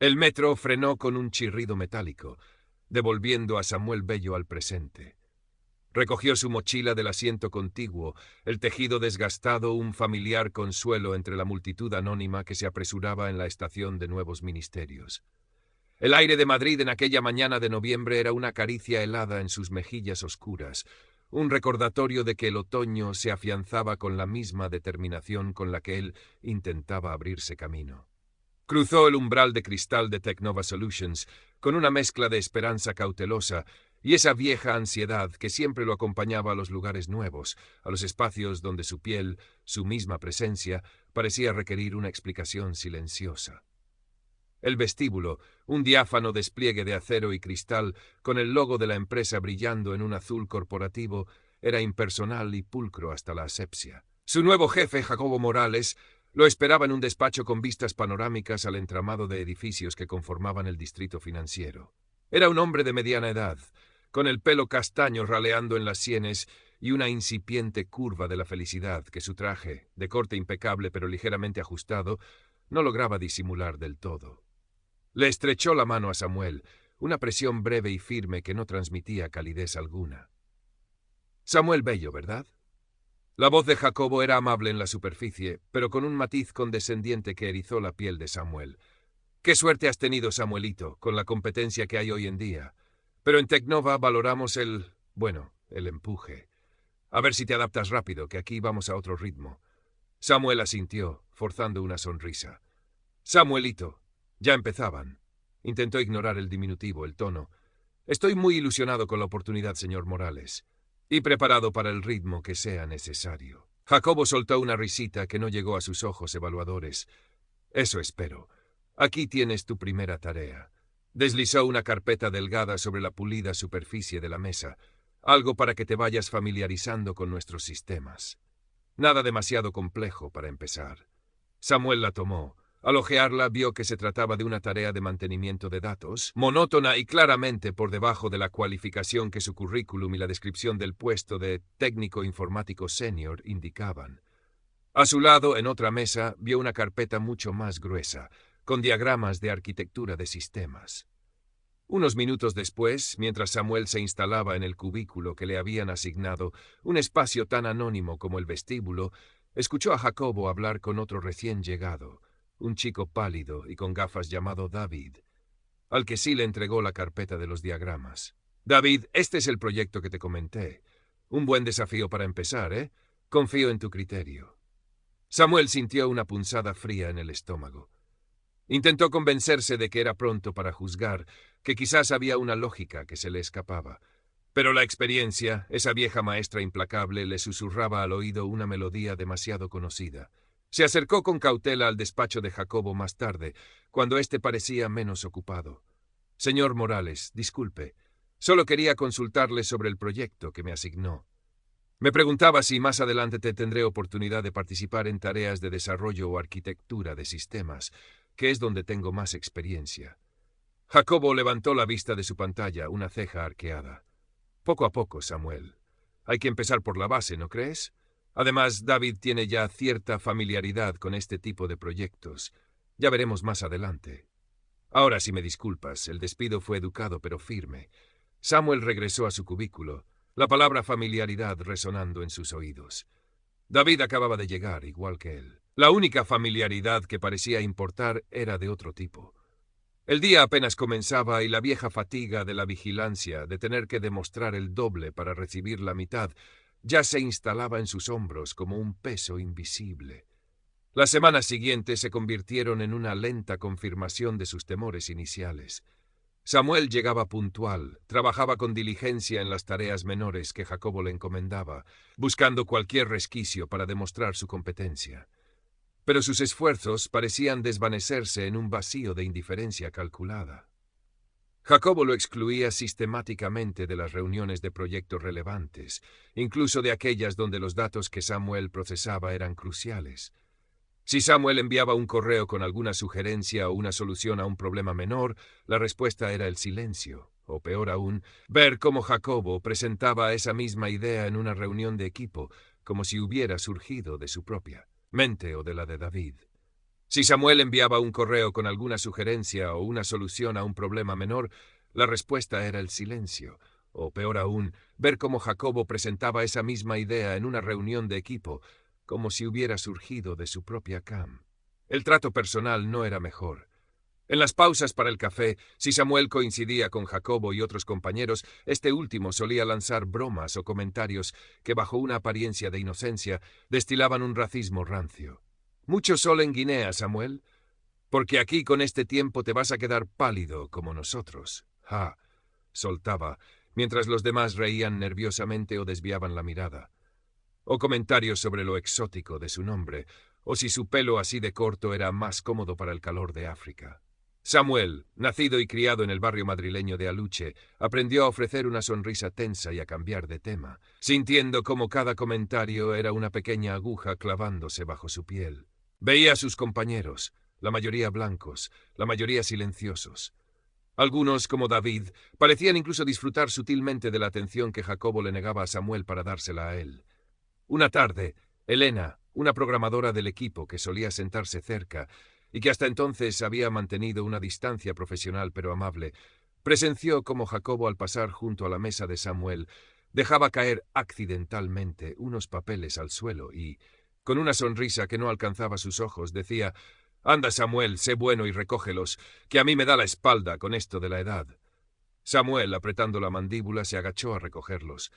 El metro frenó con un chirrido metálico, devolviendo a Samuel Bello al presente. Recogió su mochila del asiento contiguo, el tejido desgastado, un familiar consuelo entre la multitud anónima que se apresuraba en la estación de Nuevos Ministerios. El aire de Madrid en aquella mañana de noviembre era una caricia helada en sus mejillas oscuras, un recordatorio de que el otoño se afianzaba con la misma determinación con la que él intentaba abrirse camino. Cruzó el umbral de cristal de Technova Solutions con una mezcla de esperanza cautelosa y esa vieja ansiedad que siempre lo acompañaba a los lugares nuevos, a los espacios donde su piel, su misma presencia, parecía requerir una explicación silenciosa. El vestíbulo, un diáfano despliegue de acero y cristal con el logo de la empresa brillando en un azul corporativo, era impersonal y pulcro hasta la asepsia. Su nuevo jefe, Jacobo Morales, lo esperaba en un despacho con vistas panorámicas al entramado de edificios que conformaban el distrito financiero. Era un hombre de mediana edad, con el pelo castaño raleando en las sienes y una incipiente curva de la felicidad que su traje, de corte impecable pero ligeramente ajustado, no lograba disimular del todo. Le estrechó la mano a Samuel, una presión breve y firme que no transmitía calidez alguna. Samuel Bello, ¿verdad? La voz de Jacobo era amable en la superficie, pero con un matiz condescendiente que erizó la piel de Samuel. «Qué suerte has tenido, Samuelito, con la competencia que hay hoy en día. Pero en Technova valoramos el empuje. A ver si te adaptas rápido, que aquí vamos a otro ritmo». Samuel asintió, forzando una sonrisa. «Samuelito». Ya empezaban. Intentó ignorar el diminutivo, el tono. «Estoy muy ilusionado con la oportunidad, señor Morales. Y preparado para el ritmo que sea necesario». Jacobo soltó una risita que no llegó a sus ojos evaluadores. «Eso espero. Aquí tienes tu primera tarea». Deslizó una carpeta delgada sobre la pulida superficie de la mesa, algo para que te vayas familiarizando con nuestros sistemas. Nada demasiado complejo para empezar. Samuel la tomó. Al hojearla vio que se trataba de una tarea de mantenimiento de datos, monótona y claramente por debajo de la cualificación que su currículum y la descripción del puesto de técnico informático senior indicaban. A su lado, en otra mesa, vio una carpeta mucho más gruesa, con diagramas de arquitectura de sistemas. Unos minutos después, mientras Samuel se instalaba en el cubículo que le habían asignado, un espacio tan anónimo como el vestíbulo, escuchó a Jacobo hablar con otro recién llegado, un chico pálido y con gafas llamado David, al que sí le entregó la carpeta de los diagramas. «David, este es el proyecto que te comenté. Un buen desafío para empezar, ¿eh? Confío en tu criterio». Samuel sintió una punzada fría en el estómago. Intentó convencerse de que era pronto para juzgar, que quizás había una lógica que se le escapaba. Pero la experiencia, esa vieja maestra implacable, le susurraba al oído una melodía demasiado conocida. Se acercó con cautela al despacho de Jacobo más tarde, cuando éste parecía menos ocupado. «Señor Morales, disculpe. Solo quería consultarle sobre el proyecto que me asignó. Me preguntaba si más adelante tendré oportunidad de participar en tareas de desarrollo o arquitectura de sistemas, que es donde tengo más experiencia». Jacobo levantó la vista de su pantalla, una ceja arqueada. «Poco a poco, Samuel. Hay que empezar por la base, ¿no crees? Además, David tiene ya cierta familiaridad con este tipo de proyectos. Ya veremos más adelante». Ahora, si me disculpas, el despido fue educado pero firme. Samuel regresó a su cubículo, la palabra familiaridad resonando en sus oídos. David acababa de llegar, igual que él. La única familiaridad que parecía importar era de otro tipo. El día apenas comenzaba y la vieja fatiga de la vigilancia, de tener que demostrar el doble para recibir la mitad, ya se instalaba en sus hombros como un peso invisible. Las semanas siguientes se convirtieron en una lenta confirmación de sus temores iniciales. Samuel llegaba puntual, trabajaba con diligencia en las tareas menores que Jacobo le encomendaba, buscando cualquier resquicio para demostrar su competencia. Pero sus esfuerzos parecían desvanecerse en un vacío de indiferencia calculada. Jacobo lo excluía sistemáticamente de las reuniones de proyectos relevantes, incluso de aquellas donde los datos que Samuel procesaba eran cruciales. Si Samuel enviaba un correo con alguna sugerencia o una solución a un problema menor, la respuesta era el silencio, o peor aún, ver cómo Jacobo presentaba esa misma idea en una reunión de equipo, como si hubiera surgido de su propia mente o de la de David. Si Samuel enviaba un correo con alguna sugerencia o una solución a un problema menor, la respuesta era el silencio, o peor aún, ver cómo Jacobo presentaba esa misma idea en una reunión de equipo, como si hubiera surgido de su propia cam. El trato personal no era mejor. En las pausas para el café, si Samuel coincidía con Jacobo y otros compañeros, este último solía lanzar bromas o comentarios que, bajo una apariencia de inocencia, destilaban un racismo rancio. «Mucho sol en Guinea, Samuel, porque aquí con este tiempo te vas a quedar pálido como nosotros». «Ja», soltaba, mientras los demás reían nerviosamente o desviaban la mirada. O comentarios sobre lo exótico de su nombre, o si su pelo así de corto era más cómodo para el calor de África. Samuel, nacido y criado en el barrio madrileño de Aluche, aprendió a ofrecer una sonrisa tensa y a cambiar de tema, sintiendo cómo cada comentario era una pequeña aguja clavándose bajo su piel. Veía a sus compañeros, la mayoría blancos, la mayoría silenciosos. Algunos, como David, parecían incluso disfrutar sutilmente de la atención que Jacobo le negaba a Samuel para dársela a él. Una tarde, Elena, una programadora del equipo que solía sentarse cerca y que hasta entonces había mantenido una distancia profesional pero amable, presenció cómo Jacobo, al pasar junto a la mesa de Samuel, dejaba caer accidentalmente unos papeles al suelo y, con una sonrisa que no alcanzaba sus ojos, decía: «Anda, Samuel, sé bueno y recógelos, que a mí me da la espalda con esto de la edad». Samuel, apretando la mandíbula, se agachó a recogerlos.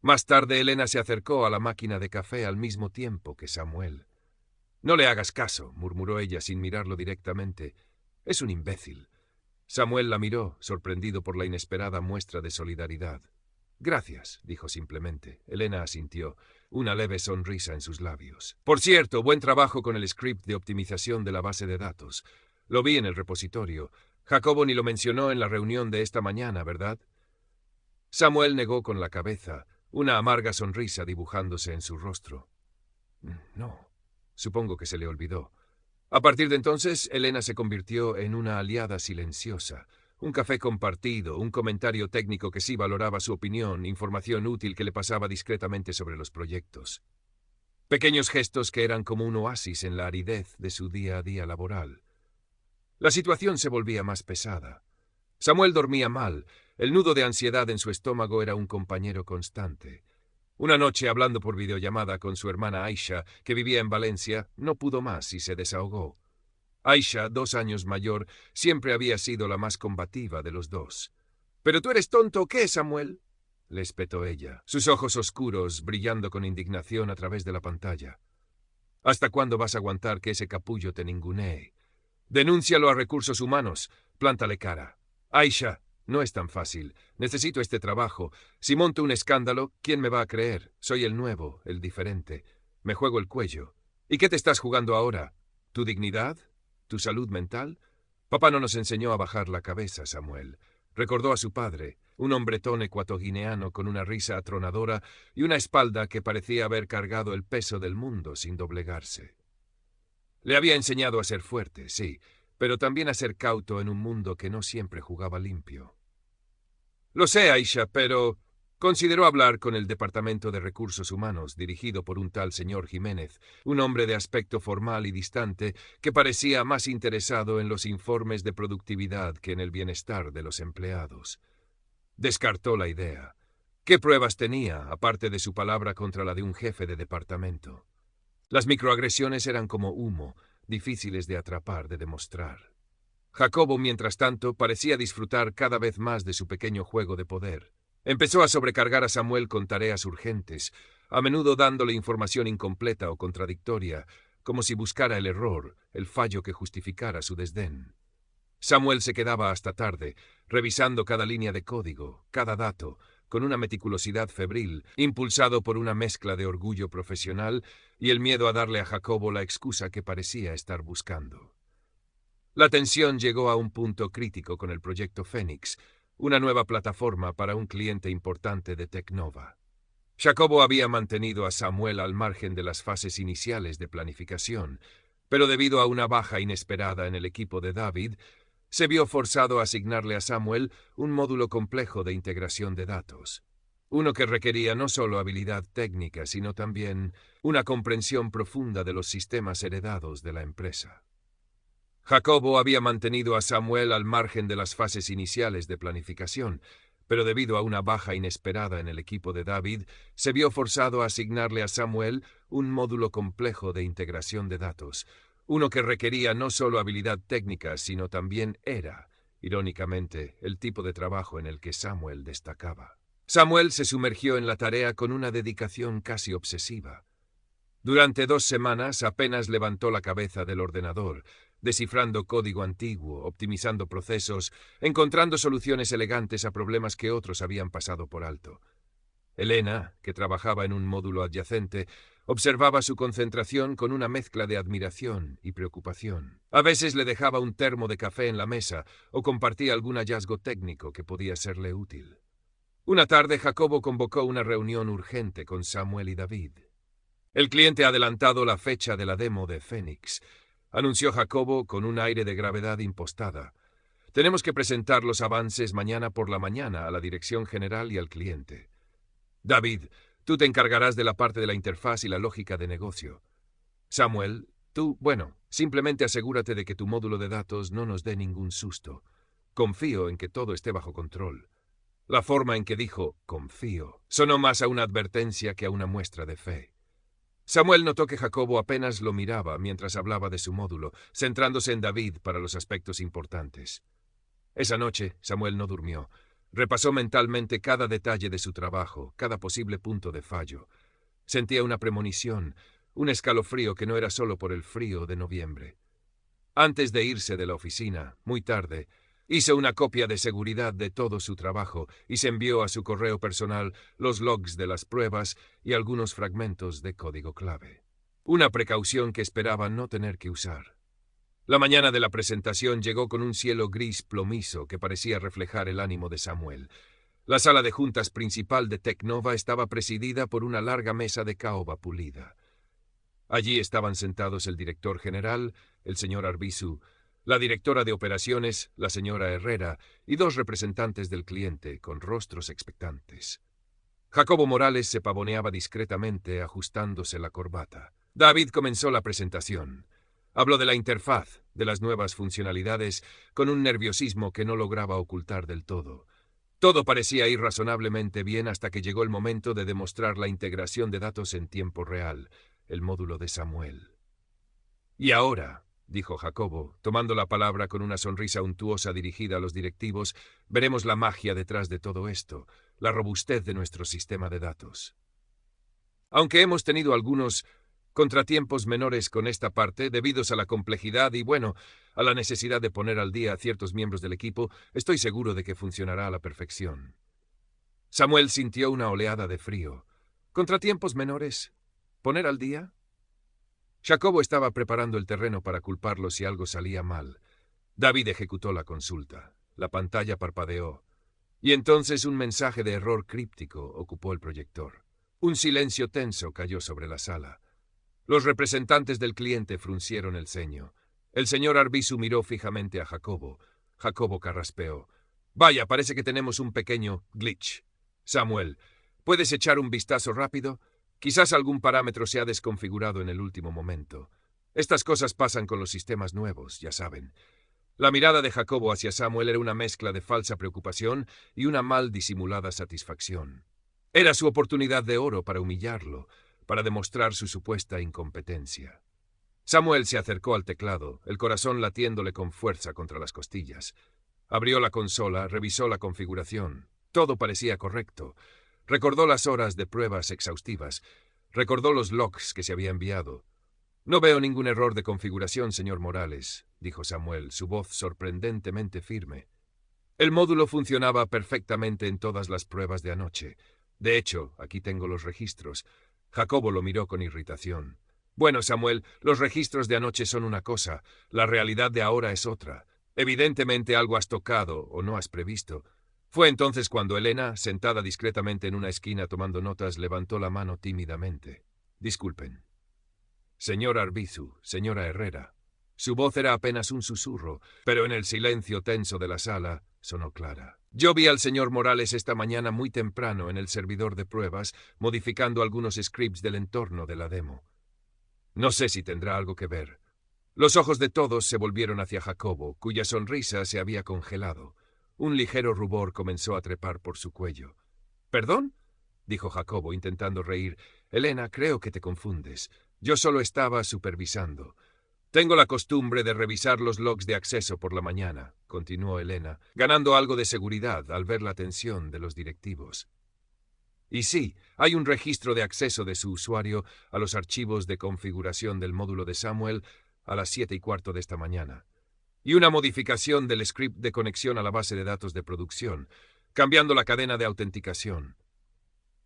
Más tarde, Elena se acercó a la máquina de café al mismo tiempo que Samuel. «No le hagas caso», murmuró ella sin mirarlo directamente. «Es un imbécil». Samuel la miró, sorprendido por la inesperada muestra de solidaridad. «Gracias», dijo simplemente. Elena asintió, una leve sonrisa en sus labios. «Por cierto, buen trabajo con el script de optimización de la base de datos. Lo vi en el repositorio. Jacobo ni lo mencionó en la reunión de esta mañana, ¿verdad?» Samuel negó con la cabeza, una amarga sonrisa dibujándose en su rostro. «No, supongo que se le olvidó». A partir de entonces, Elena se convirtió en una aliada silenciosa. Un café compartido, un comentario técnico que sí valoraba su opinión, información útil que le pasaba discretamente sobre los proyectos. Pequeños gestos que eran como un oasis en la aridez de su día a día laboral. La situación se volvía más pesada. Samuel dormía mal. El nudo de ansiedad en su estómago era un compañero constante. Una noche, hablando por videollamada con su hermana Aisha, que vivía en Valencia, no pudo más y se desahogó. Aisha, 2 años mayor, siempre había sido la más combativa de los dos. «¿Pero tú eres tonto o qué, Samuel?», le espetó ella, sus ojos oscuros brillando con indignación a través de la pantalla. «¿Hasta cuándo vas a aguantar que ese capullo te ningunee? Denúncialo a Recursos Humanos, plántale cara. Aisha, no es tan fácil. Necesito este trabajo. Si monto un escándalo, ¿quién me va a creer? Soy el nuevo, el diferente. Me juego el cuello. ¿Y qué te estás jugando ahora? ¿Tu dignidad? ¿Tu salud mental? Papá no nos enseñó a bajar la cabeza, Samuel. Recordó a su padre, un hombretón ecuatoguineano con una risa atronadora y una espalda que parecía haber cargado el peso del mundo sin doblegarse. Le había enseñado a ser fuerte, sí, pero también a ser cauto en un mundo que no siempre jugaba limpio. «Lo sé, Aisha, pero...» Consideró hablar con el Departamento de Recursos Humanos, dirigido por un tal señor Jiménez, un hombre de aspecto formal y distante que parecía más interesado en los informes de productividad que en el bienestar de los empleados. Descartó la idea. ¿Qué pruebas tenía, aparte de su palabra contra la de un jefe de departamento? Las microagresiones eran como humo, difíciles de atrapar, de demostrar. Jacobo, mientras tanto, parecía disfrutar cada vez más de su pequeño juego de poder. Empezó a sobrecargar a Samuel con tareas urgentes, a menudo dándole información incompleta o contradictoria, como si buscara el error, el fallo que justificara su desdén. Samuel se quedaba hasta tarde, revisando cada línea de código, cada dato, con una meticulosidad febril, impulsado por una mezcla de orgullo profesional y el miedo a darle a Jacobo la excusa que parecía estar buscando. La tensión llegó a un punto crítico con el proyecto Fénix, una nueva plataforma para un cliente importante de Tecnova. Jacobo había mantenido a Samuel al margen de las fases iniciales de planificación, pero debido a una baja inesperada en el equipo de David, se vio forzado a asignarle a Samuel un módulo complejo de integración de datos. Uno que requería no solo habilidad técnica, sino también una comprensión profunda de los sistemas heredados de la empresa. Jacobo había mantenido a Samuel al margen de las fases iniciales de planificación, pero debido a una baja inesperada en el equipo de David, se vio forzado a asignarle a Samuel un módulo complejo de integración de datos, uno que requería no solo habilidad técnica, sino también era, irónicamente, el tipo de trabajo en el que Samuel destacaba. Samuel se sumergió en la tarea con una dedicación casi obsesiva. Durante 2 semanas apenas levantó la cabeza del ordenador, descifrando código antiguo, optimizando procesos, encontrando soluciones elegantes a problemas que otros habían pasado por alto. Elena, que trabajaba en un módulo adyacente, observaba su concentración con una mezcla de admiración y preocupación. A veces le dejaba un termo de café en la mesa o compartía algún hallazgo técnico que podía serle útil. Una tarde, Jacobo convocó una reunión urgente con Samuel y David. El cliente ha adelantado la fecha de la demo de Phoenix, anunció Jacobo con un aire de gravedad impostada. Tenemos que presentar los avances mañana por la mañana a la dirección general y al cliente. David, tú te encargarás de la parte de la interfaz y la lógica de negocio. Samuel, tú, simplemente asegúrate de que tu módulo de datos no nos dé ningún susto. Confío en que todo esté bajo control. La forma en que dijo confío sonó más a una advertencia que a una muestra de fe. Samuel notó que Jacobo apenas lo miraba mientras hablaba de su módulo, centrándose en David para los aspectos importantes. Esa noche, Samuel no durmió. Repasó mentalmente cada detalle de su trabajo, cada posible punto de fallo. Sentía una premonición, un escalofrío que no era solo por el frío de noviembre. Antes de irse de la oficina, muy tarde, hizo una copia de seguridad de todo su trabajo y se envió a su correo personal los logs de las pruebas y algunos fragmentos de código clave. Una precaución que esperaba no tener que usar. La mañana de la presentación llegó con un cielo gris plomizo que parecía reflejar el ánimo de Samuel. La sala de juntas principal de Tecnova estaba presidida por una larga mesa de caoba pulida. Allí estaban sentados el director general, el señor Arbizu, la directora de operaciones, la señora Herrera, y 2 representantes del cliente, con rostros expectantes. Jacobo Morales se pavoneaba discretamente, ajustándose la corbata. David comenzó la presentación. Habló de la interfaz, de las nuevas funcionalidades, con un nerviosismo que no lograba ocultar del todo. Todo parecía ir razonablemente bien hasta que llegó el momento de demostrar la integración de datos en tiempo real, el módulo de Samuel. Y ahora, dijo Jacobo, tomando la palabra con una sonrisa untuosa dirigida a los directivos, veremos la magia detrás de todo esto, la robustez de nuestro sistema de datos. Aunque hemos tenido algunos contratiempos menores con esta parte, debidos a la complejidad y, a la necesidad de poner al día a ciertos miembros del equipo, estoy seguro de que funcionará a la perfección. Samuel sintió una oleada de frío. ¿Contratiempos menores? ¿Poner al día? Jacobo estaba preparando el terreno para culparlo si algo salía mal. David ejecutó la consulta. La pantalla parpadeó. Y entonces un mensaje de error críptico ocupó el proyector. Un silencio tenso cayó sobre la sala. Los representantes del cliente fruncieron el ceño. El señor Arbizu miró fijamente a Jacobo. Jacobo carraspeó. Vaya, parece que tenemos un pequeño glitch. Samuel, ¿puedes echar un vistazo rápido? Quizás algún parámetro se ha desconfigurado en el último momento. Estas cosas pasan con los sistemas nuevos, ya saben. La mirada de Jacobo hacia Samuel era una mezcla de falsa preocupación y una mal disimulada satisfacción. Era su oportunidad de oro para humillarlo, para demostrar su supuesta incompetencia. Samuel se acercó al teclado, el corazón latiéndole con fuerza contra las costillas. Abrió la consola, revisó la configuración. Todo parecía correcto. Recordó las horas de pruebas exhaustivas. Recordó los logs que se había enviado. No veo ningún error de configuración, señor Morales, dijo Samuel, su voz sorprendentemente firme. El módulo funcionaba perfectamente en todas las pruebas de anoche. De hecho, aquí tengo los registros. Jacobo lo miró con irritación. Bueno, Samuel, los registros de anoche son una cosa, la realidad de ahora es otra. Evidentemente algo has tocado o no has previsto. Fue entonces cuando Elena, sentada discretamente en una esquina tomando notas, levantó la mano tímidamente. Disculpen. Señor Arbizu, señora Herrera. Su voz era apenas un susurro, pero en el silencio tenso de la sala sonó clara. Yo vi al señor Morales esta mañana muy temprano en el servidor de pruebas, modificando algunos scripts del entorno de la demo. No sé si tendrá algo que ver. Los ojos de todos se volvieron hacia Jacobo, cuya sonrisa se había congelado. Un ligero rubor comenzó a trepar por su cuello. —¿Perdón? —dijo Jacobo, intentando reír. —Elena, creo que te confundes. Yo solo estaba supervisando. Tengo la costumbre de revisar los logs de acceso por la mañana —continuó Elena, ganando algo de seguridad al ver la tensión de los directivos. Y sí, hay un registro de acceso de su usuario a los archivos de configuración del módulo de Samuel a las 7:15 de esta mañana. Y una modificación del script de conexión a la base de datos de producción, cambiando la cadena de autenticación.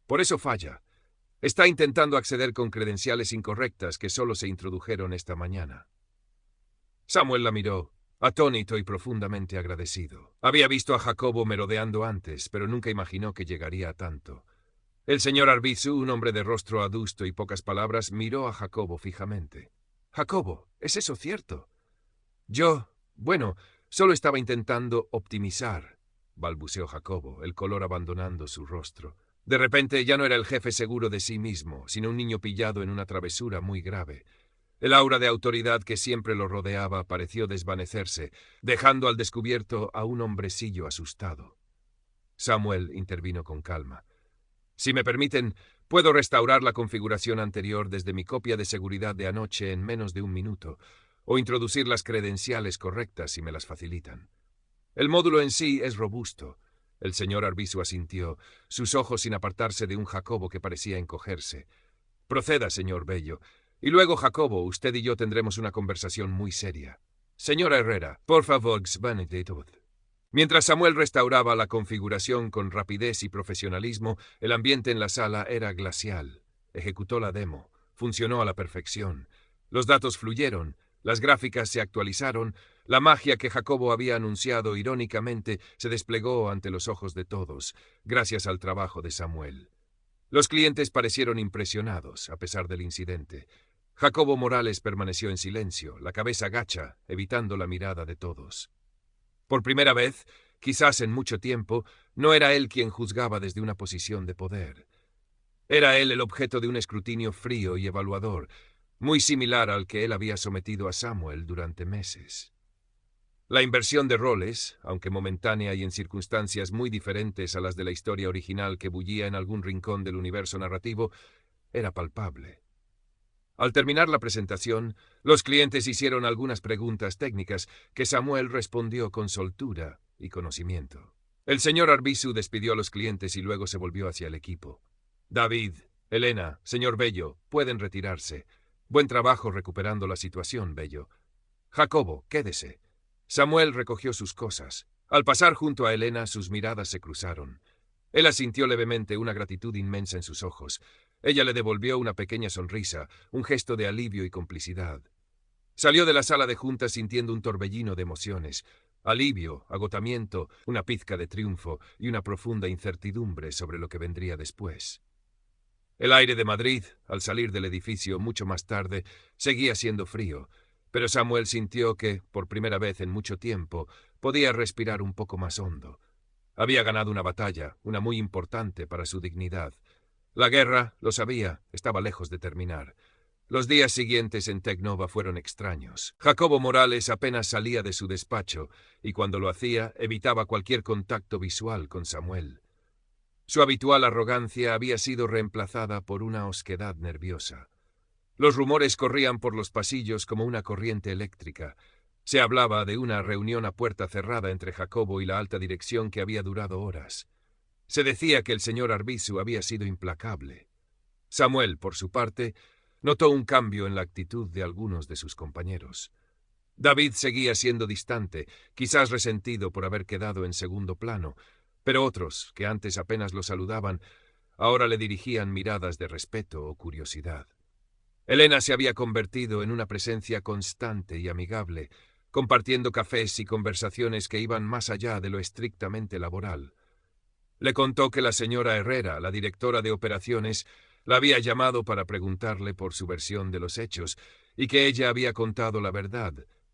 Por eso falla. Está intentando acceder con credenciales incorrectas que solo se introdujeron esta mañana. Samuel la miró, atónito y profundamente agradecido. Había visto a Jacobo merodeando antes, pero nunca imaginó que llegaría a tanto. El señor Arbizu, un hombre de rostro adusto y pocas palabras, miró a Jacobo fijamente. —Jacobo, ¿es eso cierto? Bueno, solo estaba intentando optimizar —balbuceó Jacobo, el color abandonando su rostro. De repente ya no era el jefe seguro de sí mismo, sino un niño pillado en una travesura muy grave. El aura de autoridad que siempre lo rodeaba pareció desvanecerse, dejando al descubierto a un hombrecillo asustado. Samuel intervino con calma. —Si me permiten, puedo restaurar la configuración anterior desde mi copia de seguridad de anoche en menos de un minuto, o introducir las credenciales correctas si me las facilitan. El módulo en sí es robusto. El señor Arbizu asintió, sus ojos sin apartarse de un Jacobo que parecía encogerse. —Proceda, señor Bello. Y luego, Jacobo, usted y yo tendremos una conversación muy seria. Señora Herrera, por favor, xvanite todo. Mientras Samuel restauraba la configuración con rapidez y profesionalismo, el ambiente en la sala era glacial. Ejecutó la demo. Funcionó a la perfección. Los datos fluyeron, las gráficas se actualizaron, la magia que Jacobo había anunciado irónicamente se desplegó ante los ojos de todos, gracias al trabajo de Samuel. Los clientes parecieron impresionados, a pesar del incidente. Jacobo Morales permaneció en silencio, la cabeza gacha, evitando la mirada de todos. Por primera vez, quizás en mucho tiempo, no era él quien juzgaba desde una posición de poder. Era él el objeto de un escrutinio frío y evaluador, muy similar al que él había sometido a Samuel durante meses. La inversión de roles, aunque momentánea y en circunstancias muy diferentes a las de la historia original que bullía en algún rincón del universo narrativo, era palpable. Al terminar la presentación, los clientes hicieron algunas preguntas técnicas que Samuel respondió con soltura y conocimiento. El señor Arbizu despidió a los clientes y luego se volvió hacia el equipo. David, Elena, señor Bello, pueden retirarse. Buen trabajo recuperando la situación, Bello. Jacobo, quédese. Samuel recogió sus cosas. Al pasar junto a Elena, sus miradas se cruzaron. Él asintió levemente, una gratitud inmensa en sus ojos. Ella le devolvió una pequeña sonrisa, un gesto de alivio y complicidad. Salió de la sala de juntas sintiendo un torbellino de emociones. Alivio, agotamiento, una pizca de triunfo y una profunda incertidumbre sobre lo que vendría después. El aire de Madrid, al salir del edificio mucho más tarde, seguía siendo frío, pero Samuel sintió que, por primera vez en mucho tiempo, podía respirar un poco más hondo. Había ganado una batalla, una muy importante para su dignidad. La guerra, lo sabía, estaba lejos de terminar. Los días siguientes en Tecnova fueron extraños. Jacobo Morales apenas salía de su despacho, y cuando lo hacía, evitaba cualquier contacto visual con Samuel. Su habitual arrogancia había sido reemplazada por una osquedad nerviosa. Los rumores corrían por los pasillos como una corriente eléctrica. Se hablaba de una reunión a puerta cerrada entre Jacobo y la alta dirección que había durado horas. Se decía que el señor Arbizu había sido implacable. Samuel, por su parte, notó un cambio en la actitud de algunos de sus compañeros. David seguía siendo distante, quizás resentido por haber quedado en segundo plano, pero otros, que antes apenas lo saludaban, ahora le dirigían miradas de respeto o curiosidad. Elena se había convertido en una presencia constante y amigable, compartiendo cafés y conversaciones que iban más allá de lo estrictamente laboral. Le contó que la señora Herrera, la directora de operaciones, la había llamado para preguntarle por su versión de los hechos y que ella había contado la verdad,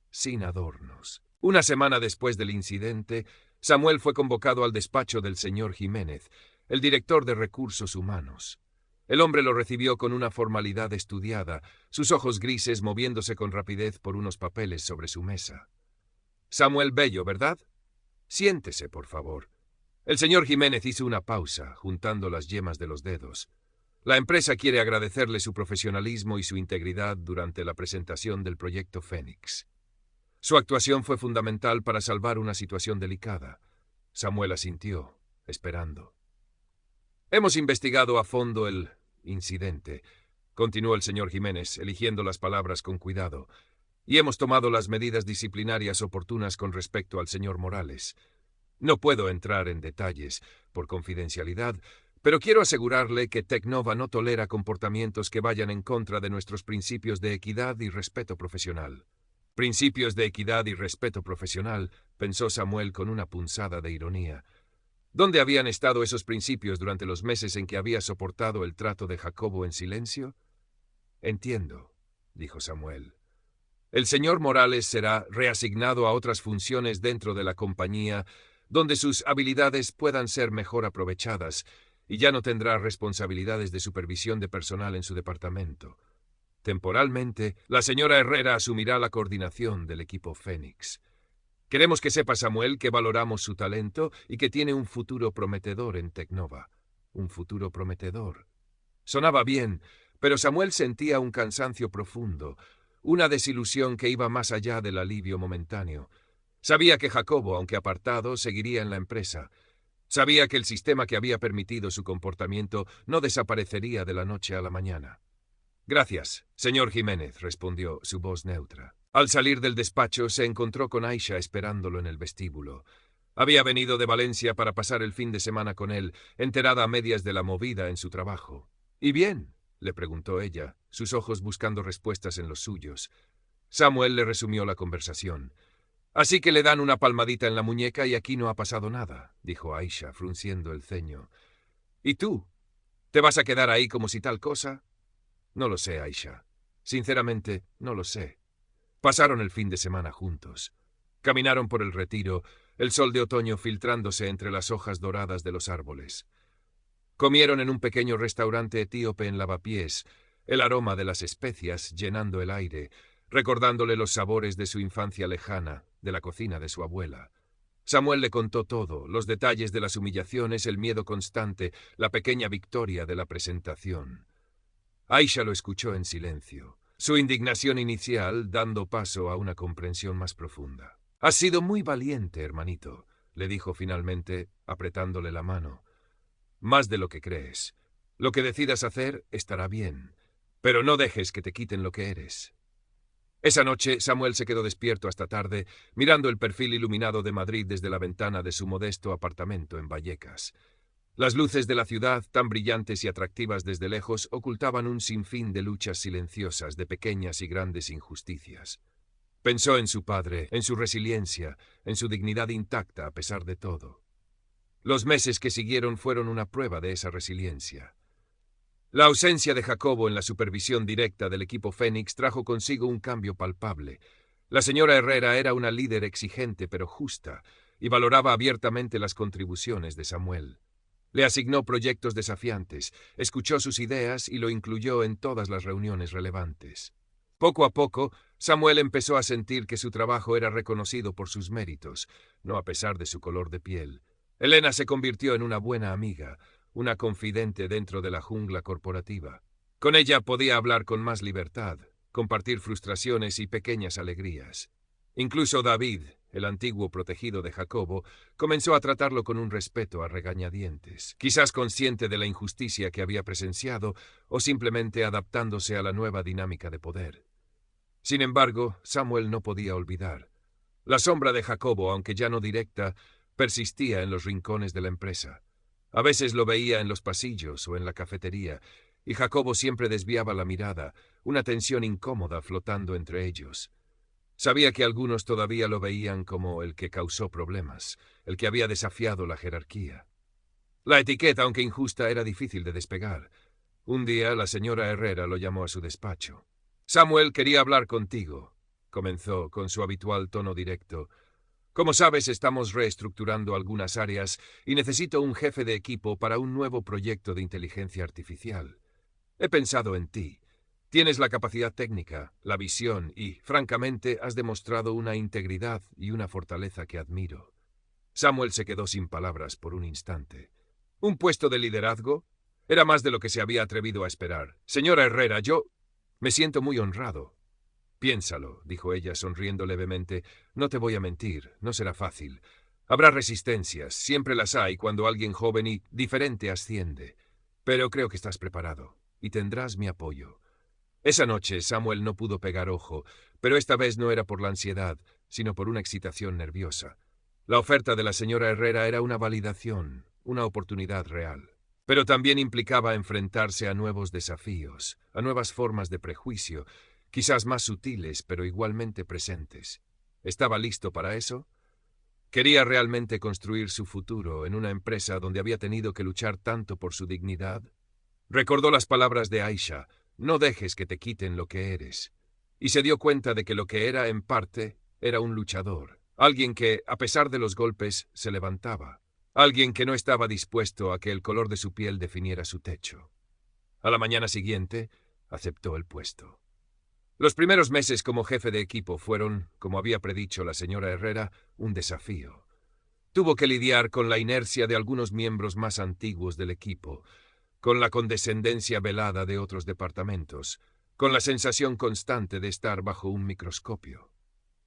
sin adornos. Una semana después del incidente, Samuel fue convocado al despacho del señor Jiménez, el director de Recursos Humanos. El hombre lo recibió con una formalidad estudiada, sus ojos grises moviéndose con rapidez por unos papeles sobre su mesa. Samuel Bello, ¿verdad? Siéntese, por favor. El señor Jiménez hizo una pausa, juntando las yemas de los dedos. La empresa quiere agradecerle su profesionalismo y su integridad durante la presentación del proyecto Fénix. Su actuación fue fundamental para salvar una situación delicada. Samuel asintió, esperando. Hemos investigado a fondo el incidente, continuó el señor Jiménez, eligiendo las palabras con cuidado, y hemos tomado las medidas disciplinarias oportunas con respecto al señor Morales. No puedo entrar en detalles, por confidencialidad, pero quiero asegurarle que Tecnova no tolera comportamientos que vayan en contra de nuestros principios de equidad y respeto profesional. Principios de equidad y respeto profesional, pensó Samuel con una punzada de ironía. ¿Dónde habían estado esos principios durante los meses en que había soportado el trato de Jacobo en silencio? Entiendo, dijo Samuel. El señor Morales será reasignado a otras funciones dentro de la compañía donde sus habilidades puedan ser mejor aprovechadas y ya no tendrá responsabilidades de supervisión de personal en su departamento. Temporalmente, la señora Herrera asumirá la coordinación del equipo Fénix. Queremos que sepa, Samuel, que valoramos su talento y que tiene un futuro prometedor en Tecnova. Un futuro prometedor. Sonaba bien, pero Samuel sentía un cansancio profundo, una desilusión que iba más allá del alivio momentáneo. Sabía que Jacobo, aunque apartado, seguiría en la empresa. Sabía que el sistema que había permitido su comportamiento no desaparecería de la noche a la mañana. Gracias, señor Jiménez, respondió, su voz neutra. Al salir del despacho se encontró con Aisha esperándolo en el vestíbulo. Había venido de Valencia para pasar el fin de semana con él, enterada a medias de la movida en su trabajo. ¿Y bien?, le preguntó ella, sus ojos buscando respuestas en los suyos. Samuel le resumió la conversación. Así que le dan una palmadita en la muñeca y aquí no ha pasado nada, dijo Aisha, frunciendo el ceño. ¿Y tú? ¿Te vas a quedar ahí como si tal cosa? No lo sé, Aisha. Sinceramente, no lo sé. Pasaron el fin de semana juntos. Caminaron por el retiro, el sol de otoño filtrándose entre las hojas doradas de los árboles. Comieron en un pequeño restaurante etíope en Lavapiés, el aroma de las especias llenando el aire, recordándole los sabores de su infancia lejana, de la cocina de su abuela. Samuel le contó todo, los detalles de las humillaciones, el miedo constante, la pequeña victoria de la presentación. Aisha lo escuchó en silencio, su indignación inicial dando paso a una comprensión más profunda. «Has sido muy valiente, hermanito», le dijo finalmente, apretándole la mano. «Más de lo que crees. Lo que decidas hacer estará bien, pero no dejes que te quiten lo que eres». Esa noche Samuel se quedó despierto hasta tarde, mirando el perfil iluminado de Madrid desde la ventana de su modesto apartamento en Vallecas. Las luces de la ciudad, tan brillantes y atractivas desde lejos, ocultaban un sinfín de luchas silenciosas, de pequeñas y grandes injusticias. Pensó en su padre, en su resiliencia, en su dignidad intacta a pesar de todo. Los meses que siguieron fueron una prueba de esa resiliencia. La ausencia de Jacobo en la supervisión directa del equipo Fénix trajo consigo un cambio palpable. La señora Herrera era una líder exigente pero justa y valoraba abiertamente las contribuciones de Samuel. Le asignó proyectos desafiantes, escuchó sus ideas y lo incluyó en todas las reuniones relevantes. Poco a poco, Samuel empezó a sentir que su trabajo era reconocido por sus méritos, no a pesar de su color de piel. Elena se convirtió en una buena amiga, una confidente dentro de la jungla corporativa. Con ella podía hablar con más libertad, compartir frustraciones y pequeñas alegrías. Incluso David, el antiguo protegido de Jacobo, comenzó a tratarlo con un respeto a regañadientes, quizás consciente de la injusticia que había presenciado o simplemente adaptándose a la nueva dinámica de poder. Sin embargo, Samuel no podía olvidar. La sombra de Jacobo, aunque ya no directa, persistía en los rincones de la empresa. A veces lo veía en los pasillos o en la cafetería, y Jacobo siempre desviaba la mirada, una tensión incómoda flotando entre ellos. Sabía que algunos todavía lo veían como el que causó problemas, el que había desafiado la jerarquía. La etiqueta, aunque injusta, era difícil de despegar. Un día la señora Herrera lo llamó a su despacho. «Samuel quería hablar contigo», comenzó con su habitual tono directo. «Como sabes, estamos reestructurando algunas áreas y necesito un jefe de equipo para un nuevo proyecto de inteligencia artificial. He pensado en ti. Tienes la capacidad técnica, la visión y, francamente, has demostrado una integridad y una fortaleza que admiro. Samuel se quedó sin palabras por un instante. ¿Un puesto de liderazgo? Era más de lo que se había atrevido a esperar. Señora Herrera, yo me siento muy honrado. Piénsalo, dijo ella, sonriendo levemente. No te voy a mentir, no será fácil. Habrá resistencias, siempre las hay cuando alguien joven y diferente asciende. Pero creo que estás preparado, y tendrás mi apoyo. Esa noche Samuel no pudo pegar ojo, pero esta vez no era por la ansiedad, sino por una excitación nerviosa. La oferta de la señora Herrera era una validación, una oportunidad real. Pero también implicaba enfrentarse a nuevos desafíos, a nuevas formas de prejuicio, quizás más sutiles, pero igualmente presentes. ¿Estaba listo para eso? ¿Quería realmente construir su futuro en una empresa donde había tenido que luchar tanto por su dignidad? Recordó las palabras de Aisha: no dejes que te quiten lo que eres. Y se dio cuenta de que lo que era, en parte, era un luchador. Alguien que, a pesar de los golpes, se levantaba. Alguien que no estaba dispuesto a que el color de su piel definiera su techo. A la mañana siguiente, aceptó el puesto. Los primeros meses como jefe de equipo fueron, como había predicho la señora Herrera, un desafío. Tuvo que lidiar con la inercia de algunos miembros más antiguos del equipo, con la condescendencia velada de otros departamentos, con la sensación constante de estar bajo un microscopio.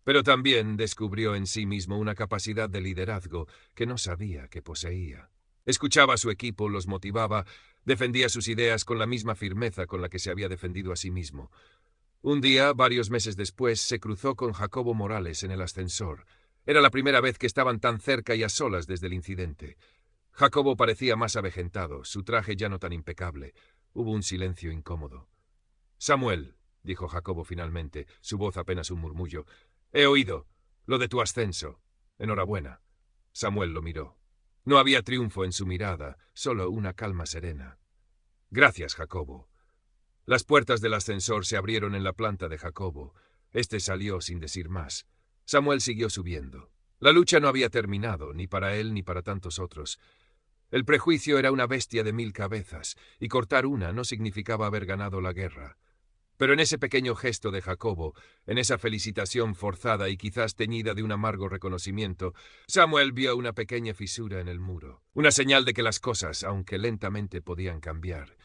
Pero también descubrió en sí mismo una capacidad de liderazgo que no sabía que poseía. Escuchaba a su equipo, los motivaba, defendía sus ideas con la misma firmeza con la que se había defendido a sí mismo. Un día, varios meses después, se cruzó con Jacobo Morales en el ascensor. Era la primera vez que estaban tan cerca y a solas desde el incidente. Jacobo parecía más avejentado, su traje ya no tan impecable. Hubo un silencio incómodo. «Samuel», dijo Jacobo finalmente, su voz apenas un murmullo, «he oído lo de tu ascenso. Enhorabuena». Samuel lo miró. No había triunfo en su mirada, solo una calma serena. «Gracias, Jacobo». Las puertas del ascensor se abrieron en la planta de Jacobo. Este salió sin decir más. Samuel siguió subiendo. La lucha no había terminado, ni para él ni para tantos otros. El prejuicio era una bestia de 1000 cabezas, y cortar una no significaba haber ganado la guerra. Pero en ese pequeño gesto de Jacobo, en esa felicitación forzada y quizás teñida de un amargo reconocimiento, Samuel vio una pequeña fisura en el muro, una señal de que las cosas, aunque lentamente, podían cambiar,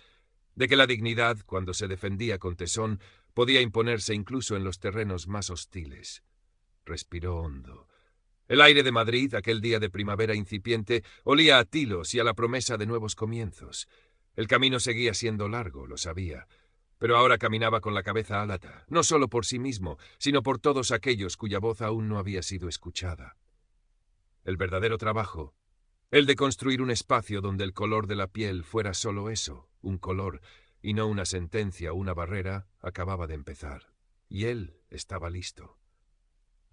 de que la dignidad, cuando se defendía con tesón, podía imponerse incluso en los terrenos más hostiles. Respiró hondo. El aire de Madrid, aquel día de primavera incipiente, olía a tilos y a la promesa de nuevos comienzos. El camino seguía siendo largo, lo sabía, pero ahora caminaba con la cabeza alta, no solo por sí mismo, sino por todos aquellos cuya voz aún no había sido escuchada. El verdadero trabajo, el de construir un espacio donde el color de la piel fuera solo eso, un color, y no una sentencia o una barrera, acababa de empezar. Y él estaba listo.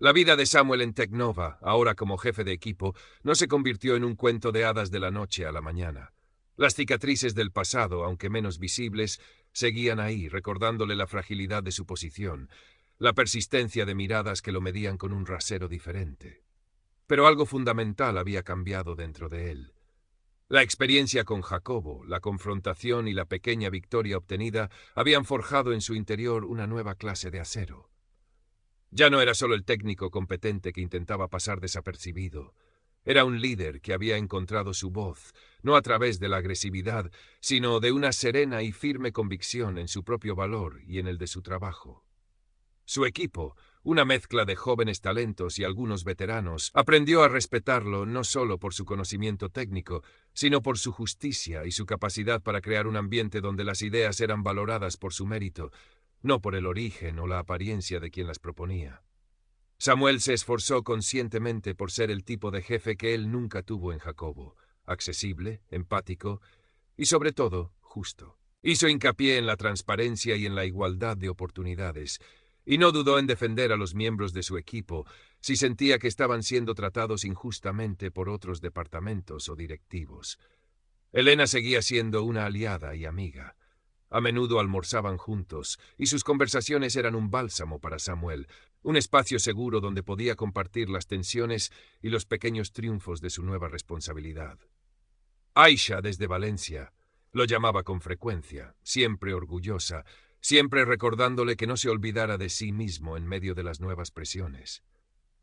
La vida de Samuel en Tecnova, ahora como jefe de equipo, no se convirtió en un cuento de hadas de la noche a la mañana. Las cicatrices del pasado, aunque menos visibles, seguían ahí, recordándole la fragilidad de su posición, la persistencia de miradas que lo medían con un rasero diferente. Pero algo fundamental había cambiado dentro de él. La experiencia con Jacobo, la confrontación y la pequeña victoria obtenida habían forjado en su interior una nueva clase de acero. Ya no era solo el técnico competente que intentaba pasar desapercibido. Era un líder que había encontrado su voz, no a través de la agresividad, sino de una serena y firme convicción en su propio valor y en el de su trabajo. Su equipo, una mezcla de jóvenes talentos y algunos veteranos, aprendió a respetarlo no solo por su conocimiento técnico, sino por su justicia y su capacidad para crear un ambiente donde las ideas eran valoradas por su mérito, no por el origen o la apariencia de quien las proponía. Samuel se esforzó conscientemente por ser el tipo de jefe que él nunca tuvo en Jacobo: accesible, empático y, sobre todo, justo. Hizo hincapié en la transparencia y en la igualdad de oportunidades, y no dudó en defender a los miembros de su equipo si sentía que estaban siendo tratados injustamente por otros departamentos o directivos. Elena seguía siendo una aliada y amiga. A menudo almorzaban juntos, y sus conversaciones eran un bálsamo para Samuel, un espacio seguro donde podía compartir las tensiones y los pequeños triunfos de su nueva responsabilidad. Aisha, desde Valencia, Lo llamaba con frecuencia, siempre orgullosa, siempre recordándole que no se olvidara de sí mismo en medio de las nuevas presiones.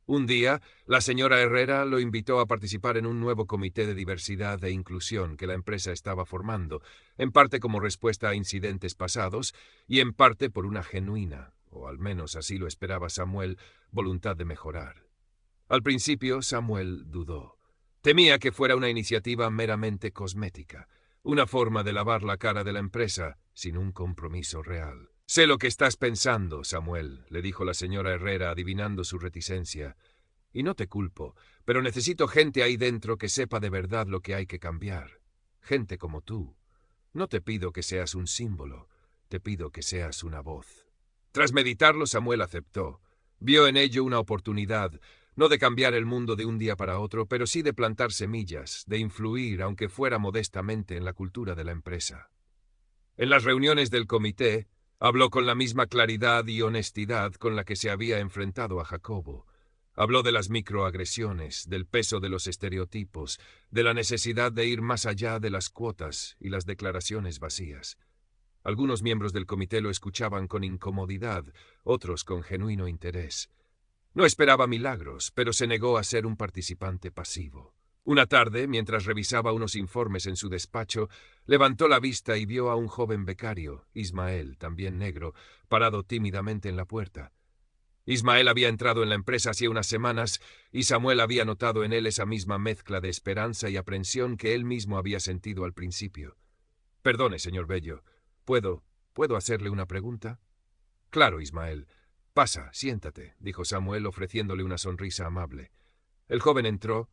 Un día, la señora Herrera lo invitó a participar en un nuevo comité de diversidad e inclusión que la empresa estaba formando, en parte como respuesta a incidentes pasados y en parte por una genuina, o al menos así lo esperaba Samuel, voluntad de mejorar. Al principio, Samuel dudó. Temía que fuera una iniciativa meramente cosmética, una forma de lavar la cara de la empresa sin un compromiso real. «Sé lo que estás pensando, Samuel», le dijo la señora Herrera, adivinando su reticencia. «Y no te culpo, pero necesito gente ahí dentro que sepa de verdad lo que hay que cambiar. Gente como tú. No te pido que seas un símbolo, te pido que seas una voz». Tras meditarlo, Samuel aceptó. Vio en ello una oportunidad, no de cambiar el mundo de un día para otro, pero sí de plantar semillas, de influir, aunque fuera modestamente, en la cultura de la empresa. En las reuniones del comité, habló con la misma claridad y honestidad con la que se había enfrentado a Jacobo. Habló de las microagresiones, del peso de los estereotipos, de la necesidad de ir más allá de las cuotas y las declaraciones vacías. Algunos miembros del comité lo escuchaban con incomodidad, otros con genuino interés. No esperaba milagros, pero se negó a ser un participante pasivo. Una tarde, mientras revisaba unos informes en su despacho, levantó la vista y vio a un joven becario, Ismael, también negro, parado tímidamente en la puerta. Ismael había entrado en la empresa hacía unas semanas y Samuel había notado en él esa misma mezcla de esperanza y aprensión que él mismo había sentido al principio. «Perdone, señor Bello, ¿puedo hacerle una pregunta?» «Claro, Ismael. Pasa, siéntate», dijo Samuel, ofreciéndole una sonrisa amable. El joven entró,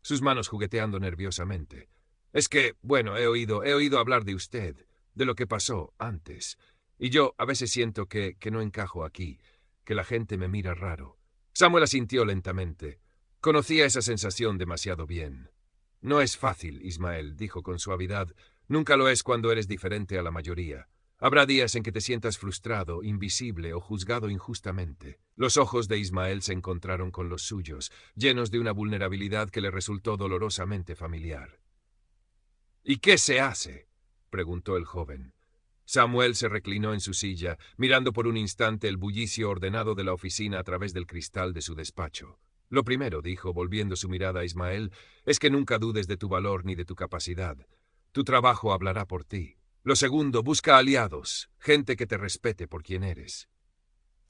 sus manos jugueteando nerviosamente. «Es que, bueno, he oído hablar de usted, de lo que pasó antes, y yo a veces siento que no encajo aquí, que la gente me mira raro». Samuel asintió lentamente. Conocía esa sensación demasiado bien. «No es fácil, Ismael», dijo con suavidad. «Nunca lo es cuando eres diferente a la mayoría. Habrá días en que te sientas frustrado, invisible o juzgado injustamente». Los ojos de Ismael se encontraron con los suyos, llenos de una vulnerabilidad que le resultó dolorosamente familiar. «¿Y qué se hace?», preguntó el joven. Samuel se reclinó en su silla, mirando por un instante el bullicio ordenado de la oficina a través del cristal de su despacho. «Lo primero», dijo, volviendo su mirada a Ismael, «es que nunca dudes de tu valor ni de tu capacidad. Tu trabajo hablará por ti. Lo segundo, busca aliados, gente que te respete por quien eres.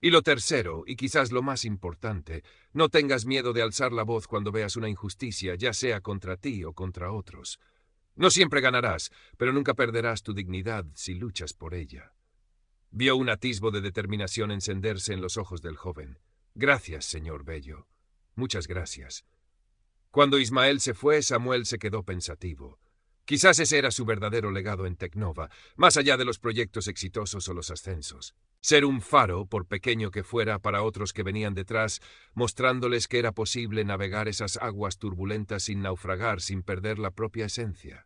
Y lo tercero, y quizás lo más importante, no tengas miedo de alzar la voz cuando veas una injusticia, ya sea contra ti o contra otros. No siempre ganarás, pero nunca perderás tu dignidad si luchas por ella». Vio un atisbo de determinación encenderse en los ojos del joven. «Gracias, señor Bello. Muchas gracias». Cuando Ismael se fue, Samuel se quedó pensativo. Quizás ese era su verdadero legado en Tecnova, más allá de los proyectos exitosos o los ascensos. Ser un faro, por pequeño que fuera, para otros que venían detrás, mostrándoles que era posible navegar esas aguas turbulentas sin naufragar, sin perder la propia esencia.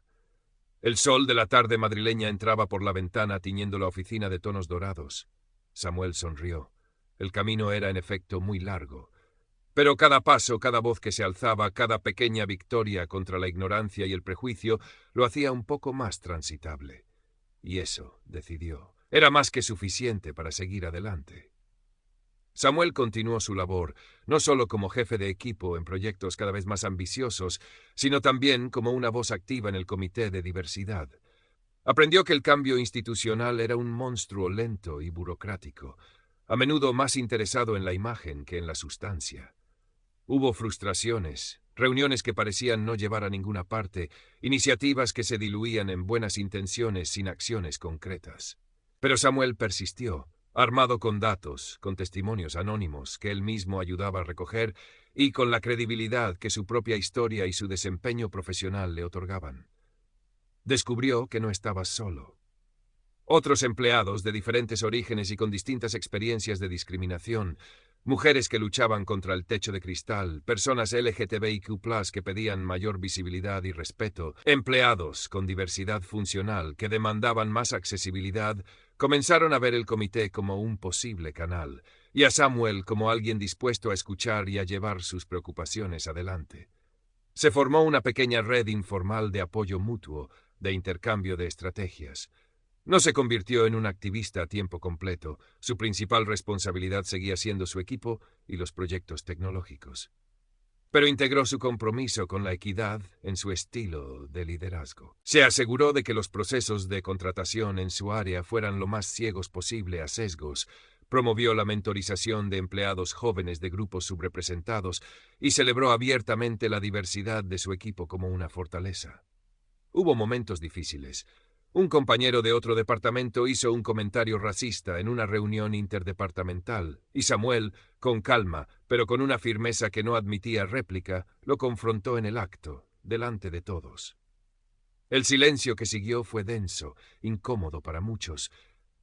El sol de la tarde madrileña entraba por la ventana tiñendo la oficina de tonos dorados. Samuel sonrió. El camino era en efecto muy largo. Pero cada paso, cada voz que se alzaba, cada pequeña victoria contra la ignorancia y el prejuicio, lo hacía un poco más transitable. Y eso, decidió, era más que suficiente para seguir adelante. Samuel continuó su labor, no solo como jefe de equipo en proyectos cada vez más ambiciosos, sino también como una voz activa en el comité de diversidad. Aprendió que el cambio institucional era un monstruo lento y burocrático, a menudo más interesado en la imagen que en la sustancia. Hubo frustraciones, reuniones que parecían no llevar a ninguna parte, iniciativas que se diluían en buenas intenciones sin acciones concretas. Pero Samuel persistió, armado con datos, con testimonios anónimos que él mismo ayudaba a recoger y con la credibilidad que su propia historia y su desempeño profesional le otorgaban. Descubrió que no estaba solo. Otros empleados de diferentes orígenes y con distintas experiencias de discriminación, mujeres que luchaban contra el techo de cristal, personas LGTBIQ+, que pedían mayor visibilidad y respeto, empleados con diversidad funcional que demandaban más accesibilidad, comenzaron a ver el comité como un posible canal, y a Samuel como alguien dispuesto a escuchar y a llevar sus preocupaciones adelante. Se formó una pequeña red informal de apoyo mutuo, de intercambio de estrategias. No se convirtió en un activista a tiempo completo. Su principal responsabilidad seguía siendo su equipo y los proyectos tecnológicos. Pero integró su compromiso con la equidad en su estilo de liderazgo. Se aseguró de que los procesos de contratación en su área fueran lo más ciegos posible a sesgos, promovió la mentorización de empleados jóvenes de grupos subrepresentados y celebró abiertamente la diversidad de su equipo como una fortaleza. Hubo momentos difíciles. Un compañero de otro departamento hizo un comentario racista en una reunión interdepartamental, y Samuel, con calma, pero con una firmeza que no admitía réplica, lo confrontó en el acto, delante de todos. El silencio que siguió fue denso, incómodo para muchos,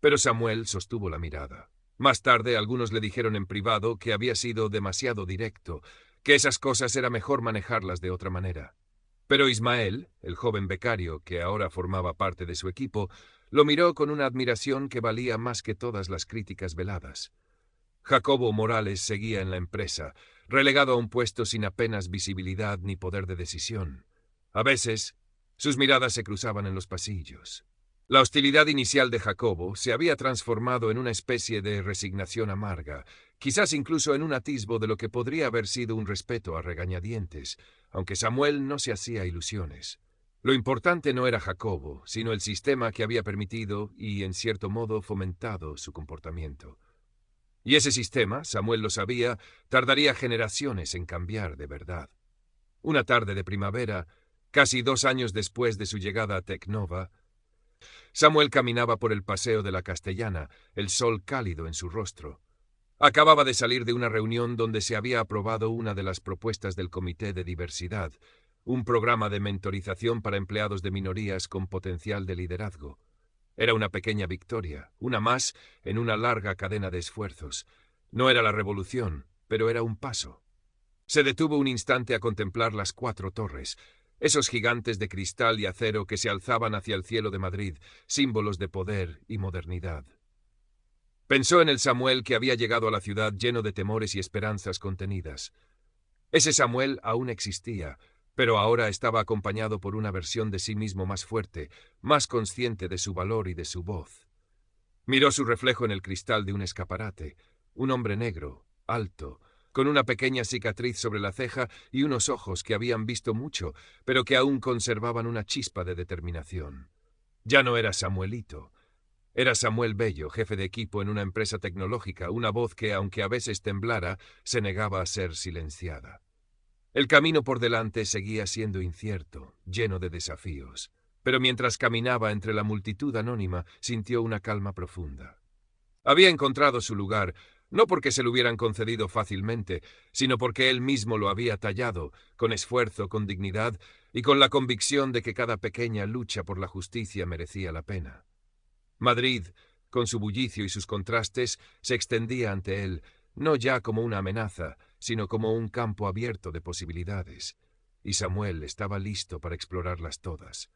pero Samuel sostuvo la mirada. Más tarde, algunos le dijeron en privado que había sido demasiado directo, que esas cosas era mejor manejarlas de otra manera. Pero Ismael, el joven becario que ahora formaba parte de su equipo, lo miró con una admiración que valía más que todas las críticas veladas. Jacobo Morales seguía en la empresa, relegado a un puesto sin apenas visibilidad ni poder de decisión. A veces, sus miradas se cruzaban en los pasillos. La hostilidad inicial de Jacobo se había transformado en una especie de resignación amarga, quizás incluso en un atisbo de lo que podría haber sido un respeto a regañadientes, aunque Samuel no se hacía ilusiones. Lo importante no era Jacobo, sino el sistema que había permitido y, en cierto modo, fomentado su comportamiento. Y ese sistema, Samuel lo sabía, tardaría generaciones en cambiar de verdad. Una tarde de primavera, casi 2 años después de su llegada a Tecnova, Samuel caminaba por el paseo de la Castellana, el sol cálido en su rostro. Acababa de salir de una reunión donde se había aprobado una de las propuestas del Comité de Diversidad, un programa de mentorización para empleados de minorías con potencial de liderazgo. Era una pequeña victoria, una más en una larga cadena de esfuerzos. No era la revolución, pero era un paso. Se detuvo un instante a contemplar las 4 torres, esos gigantes de cristal y acero que se alzaban hacia el cielo de Madrid, símbolos de poder y modernidad. Pensó en el Samuel que había llegado a la ciudad lleno de temores y esperanzas contenidas. Ese Samuel aún existía, pero ahora estaba acompañado por una versión de sí mismo más fuerte, más consciente de su valor y de su voz. Miró su reflejo en el cristal de un escaparate, un hombre negro, alto, con una pequeña cicatriz sobre la ceja y unos ojos que habían visto mucho, pero que aún conservaban una chispa de determinación. Ya no era Samuelito. Era Samuel Bello, jefe de equipo en una empresa tecnológica, una voz que, aunque a veces temblara, se negaba a ser silenciada. El camino por delante seguía siendo incierto, lleno de desafíos, pero mientras caminaba entre la multitud anónima, sintió una calma profunda. Había encontrado su lugar, no porque se lo hubieran concedido fácilmente, sino porque él mismo lo había tallado, con esfuerzo, con dignidad y con la convicción de que cada pequeña lucha por la justicia merecía la pena. Madrid, con su bullicio y sus contrastes, se extendía ante él, no ya como una amenaza, sino como un campo abierto de posibilidades, y Samuel estaba listo para explorarlas todas.